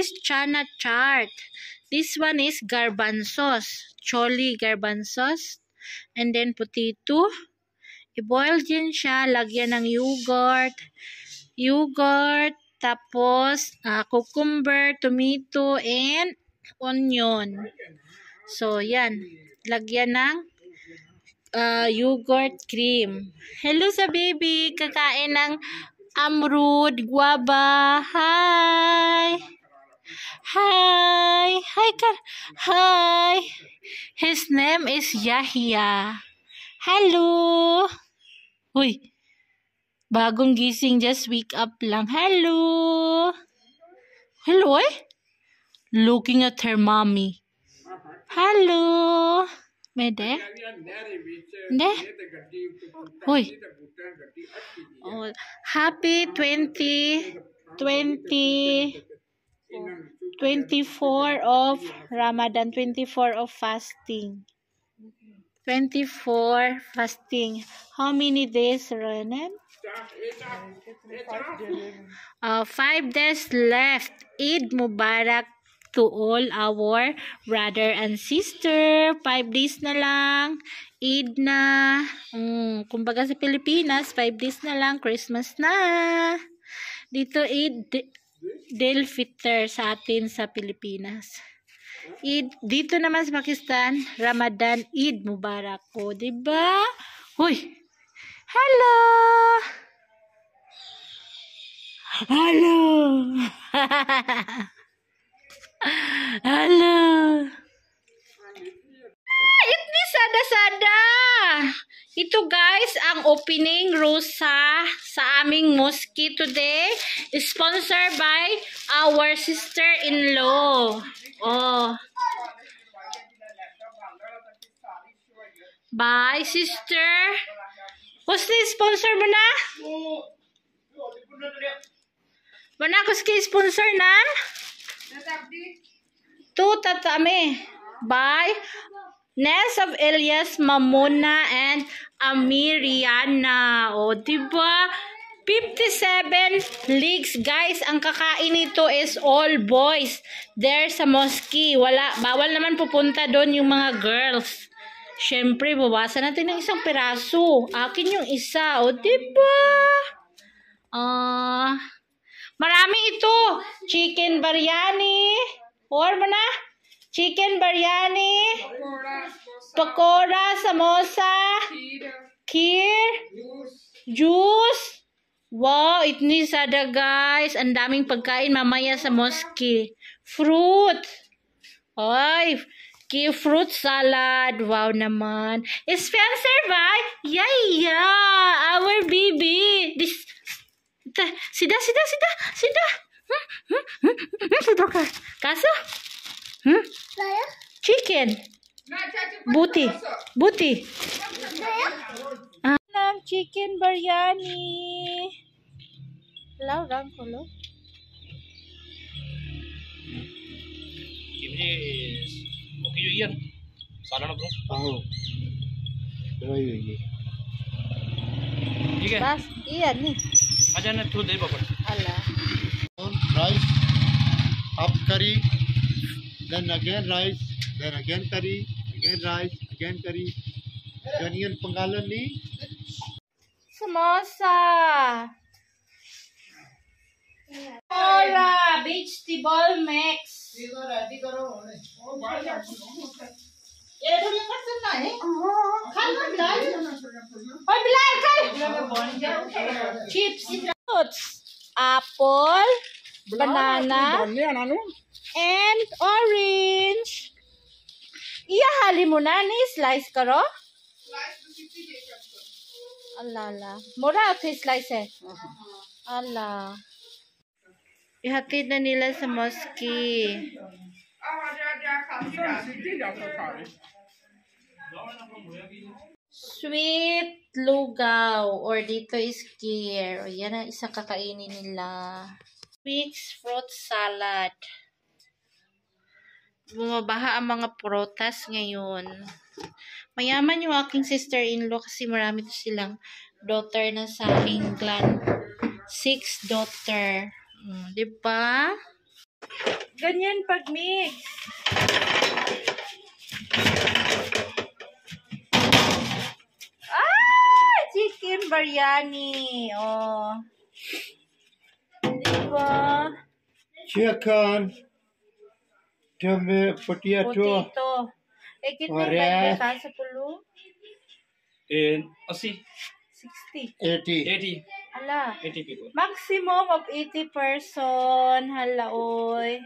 is chana chaat. This one is garbanzos. Choli garbanzos. And then potato. I-boil din siya. Lagyan ng yogurt. Tapos cucumber, tomato, and onion. So, yan. Lagyan ng yogurt cream. Hello sa baby. Kakain ng amrud, guava. Hi. Hi. Hi. Hi. His name is Yahya. Hello. Uy. Bagong gising, just wake up lang. Hello. Hello, eh? Looking at her mommy. Hello. Mede? Hindi? Uy. Oh, happy 24 of Ramadan, 24 of fasting. 24 fasting. How many days, Renan? 5 days left. Eid Mubarak to all our brother and sister. 5 days na lang. Eid na. Kumbaga sa Pilipinas, 5 days na lang. Christmas na. Dito Eid Del Fitr sa atin sa Pilipinas. Eid, dito naman sa Pakistan, Ramadan, Eid Mubarak ko, diba? Uy! Hello! Hello! Hello! Itni sada-sada! Ito guys, ang opening rosa sa aming mosque today is sponsored by our sister-in-law. Oh. Bye, sister. What's the sponsor mo na? Mana ko sponsor nan? Tu tatame. Bye. Ness of Elias, Mamona, and Amiriana. O, diba? 57 leagues, guys. Ang kakain nito is all boys. There sa mosque. Bawal naman pupunta doon yung mga girls. Siyempre, bawasan natin ng isang piraso. Akin yung isa. O, diba? Marami ito. Chicken biryani. Or ba na? Chicken biryani, pakora, samosa, kheer, juice. Wow, itni sada guys. Ang daming pagkain mamaya sa mosque. Fruit. Ay, fruit salad. Wow naman. Spencer by Yaya, our baby. Sida. Sida ka. Kaso? Chicken. Buti. Chicken biryani. Laurang kulo. Ini oke yuk Ian. Sana bro. Oh. Pero yun. ठीक है बस ये नहीं आजा ना तू दे बाबा अल्लाह Rice, half curry, then again rice, then again curry, again rice, again curry. Onion pangalan ni samosa. Ora vegetable mix. ये तो मैं कर सकता है खान दाल और बिलाल कर chips fruits apple banana and orange iya hali mo na ni slice karo Allah Allah mura ito slice eh Allah ihatid na nila sa mosque. Sweet lugaw or dito is kheer. O, yan ang isang kakainin nila. Mixed fruit salad. Bumabaha ang mga prutas ngayon. Mayaman yung aking sister-in-law kasi marami to silang daughter na sa England. 6 daughter. Diba? Ganyan pag mix. Ah! Chicken biryani. Oh. Diba? Chicken, potato, Potato. Eh, kitna Correct. ba ka sa pulo? And, see, 60. 80. 80. Ala. 80 people. Maximum of 80 person. Hala, oy.